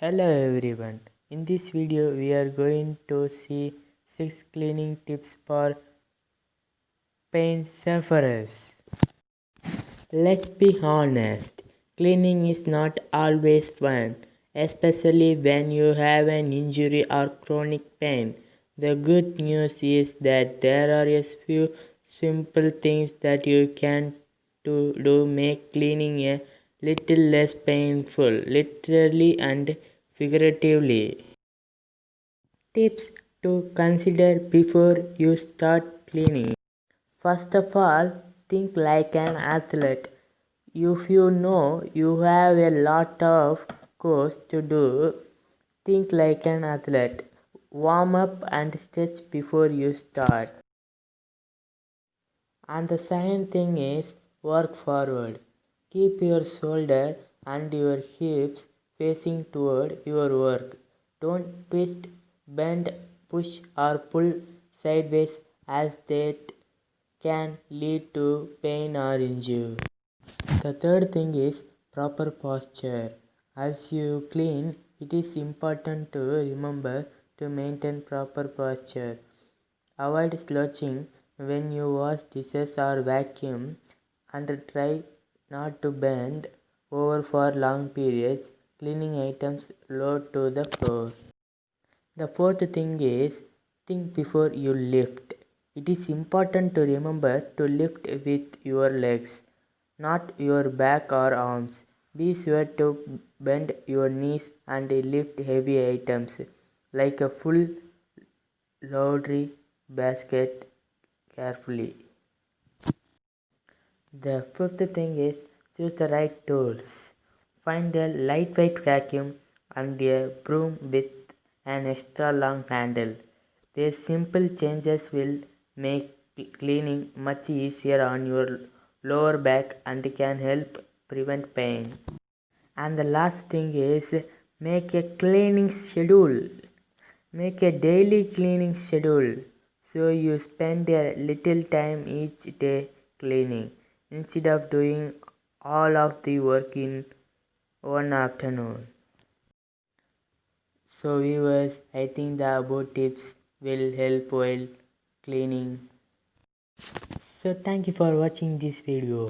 Hello everyone. In this video we are going to see 6 cleaning tips for pain sufferers. Let's be honest, cleaning is not always fun, especially when you have an injury or chronic pain. The good news is that there are a few simple things that you can do make cleaning a little less painful, literally and figuratively. Tips to consider before you start cleaning. First of all, think like an athlete. If you know you have a lot of chores to do, think like an athlete. Warm up and stretch before you start. And the second thing is work forward. Keep your shoulder and your hips facing toward your work. Don't twist, bend, push or pull sideways as that can lead to pain or injury. The third thing is proper posture. As you clean, it is important to remember to maintain proper posture. Avoid slouching when you wash dishes or vacuum, and try not to bend over for long periods, cleaning items low to the floor. The fourth thing is think before you lift. It is important to remember to lift with your legs, not your back or arms. Be sure to bend your knees and lift heavy items like a full laundry basket carefully. The fifth thing is choose the right tools. Find a lightweight vacuum and a broom with an extra long handle. These simple changes will make cleaning much easier on your lower back and can help prevent pain. And the last thing is make a cleaning schedule. Make a daily cleaning schedule so you spend a little time each day cleaning instead of doing all of the work in one afternoon. So viewers, I think the above tips will help while cleaning. So thank you for watching this video.